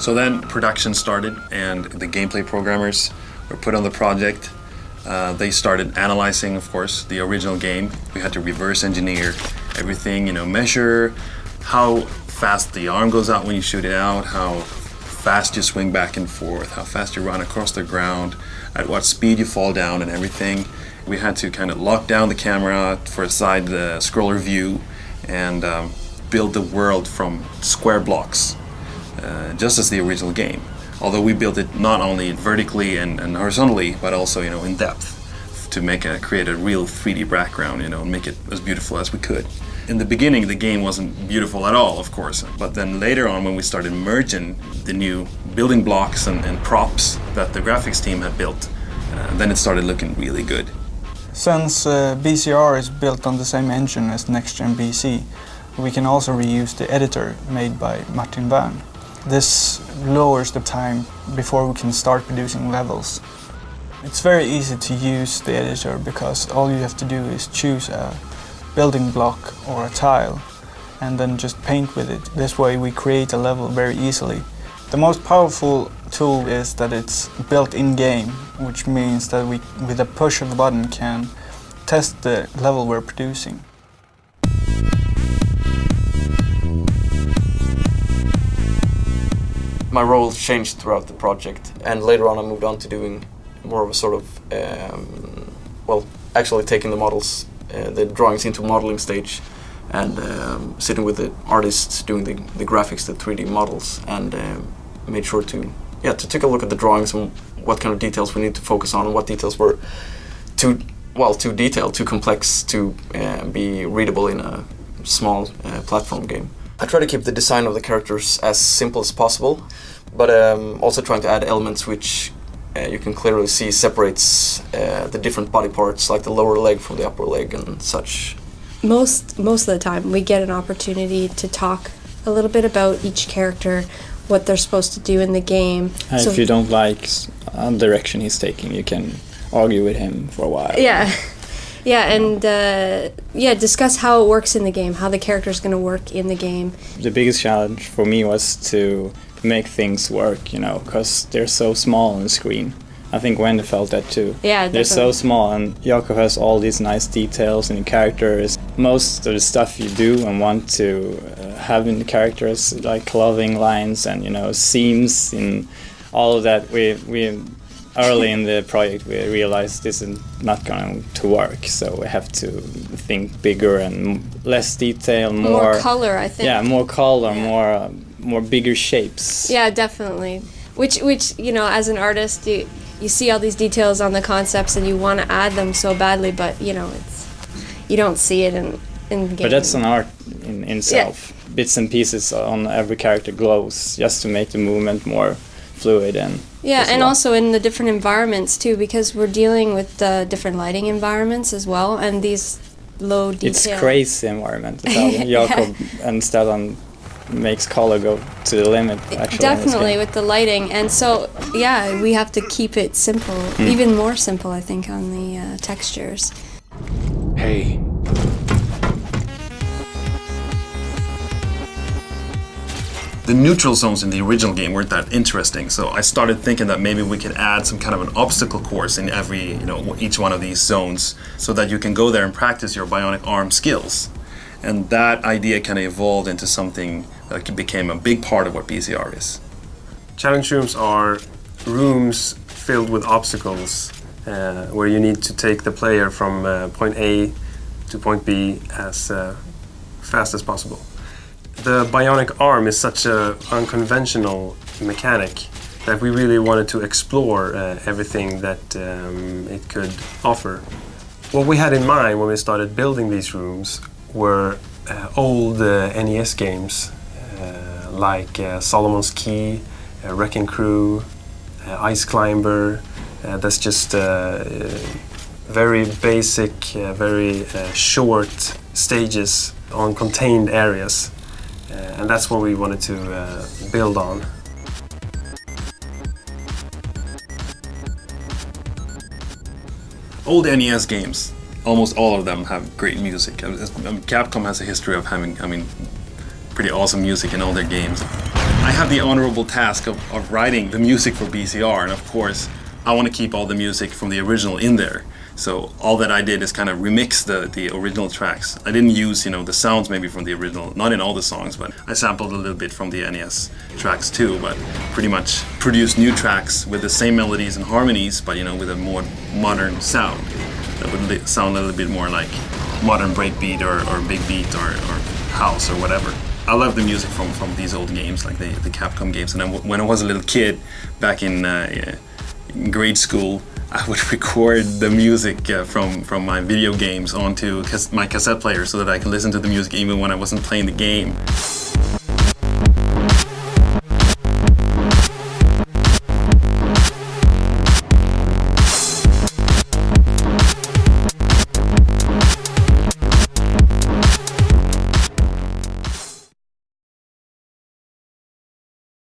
So then production started, and the gameplay programmers were put on the project. They started analyzing, of course, the original game. We had to reverse engineer everything, measure how fast the arm goes out when you shoot it out, how fast you swing back and forth, how fast you run across the ground, at what speed you fall down and everything. We had to kind of lock down the camera for a side scroller view and build the world from square blocks, just as the original game. Although we built it not only vertically and horizontally, but also in depth to create a real 3D background, and make it as beautiful as we could. In the beginning, the game wasn't beautiful at all, of course, but then later on, when we started merging the new building blocks and props that the graphics team had built, then it started looking really good. Since BCR is built on the same engine as Next Gen BC, we can also reuse the editor made by Martin Wern. This lowers the time before we can start producing levels. It's very easy to use the editor because all you have to do is choose a building block or a tile and then just paint with it. This way we create a level very easily. The most powerful tool is that it's built in-game, which means that we, with a push of a button, can test the level we're producing. My role changed throughout the project, and later on I moved on to doing more of a sort of, actually taking the models, the drawings into modeling stage, and sitting with the artists doing the graphics, the 3D models, and made sure to take a look at the drawings and what kind of details we need to focus on and what details were too detailed, too complex to be readable in a small platform game. I try to keep the design of the characters as simple as possible, but also trying to add elements which you can clearly see separates the different body parts, like the lower leg from the upper leg and such. Most of the time we get an opportunity to talk a little bit about each character, what they're supposed to do in the game. And if you don't like the direction he's taking, you can argue with him for a while. And discuss how it works in the game, how the character's going to work in the game. The biggest challenge for me was to make things work, because they're so small on the screen. I think Wendy felt that too. Yeah, they're so small, and Jakob has all these nice details in the characters. Most of the stuff you do and want to have in the characters, like clothing lines and seams, in all of that, we early in the project we realized this is not going to work, so we have to think bigger and less detail, more color, I think. Yeah, more color, more bigger shapes. Yeah, definitely. Which as an artist, you see all these details on the concepts and you want to add them so badly, but you don't see it in the game. But that's an art in itself. Yeah. Bits and pieces on every character glows just to make the movement more fluid and also in the different environments too, because we're dealing with different lighting environments as well, and these low detail. It's crazy environment. Jakob and Stellan makes color go to the limit, actually. Definitely with the lighting, and so we have to keep it simple, even more simple, I think, on the textures. Hey. The neutral zones in the original game weren't that interesting, so I started thinking that maybe we could add some kind of an obstacle course in every, each one of these zones, so that you can go there and practice your bionic arm skills. And that idea kind of evolved into something that became a big part of what BCR is. Challenge rooms are rooms filled with obstacles where you need to take the player from point A to point B as fast as possible. The bionic arm is such an unconventional mechanic that we really wanted to explore everything that it could offer. What we had in mind when we started building these rooms were old NES games like Solomon's Key, Wrecking Crew, Ice Climber. That's just very basic, very short stages on contained areas. And that's what we wanted to build on. Old NES games, almost all of them have great music. Capcom has a history of having, pretty awesome music in all their games. I have the honorable task of writing the music for BCR, and of course, I want to keep all the music from the original in there. So all that I did is kind of remix the original tracks. I didn't use, the sounds maybe from the original, not in all the songs, but I sampled a little bit from the NES tracks too, but pretty much produced new tracks with the same melodies and harmonies, but with a more modern sound. That would sound a little bit more like modern breakbeat or big beat or house or whatever. I love the music from these old games, like the Capcom games. And then when I was a little kid, back in grade school, I would record the music from my video games onto my cassette player so that I can listen to the music even when I wasn't playing the game.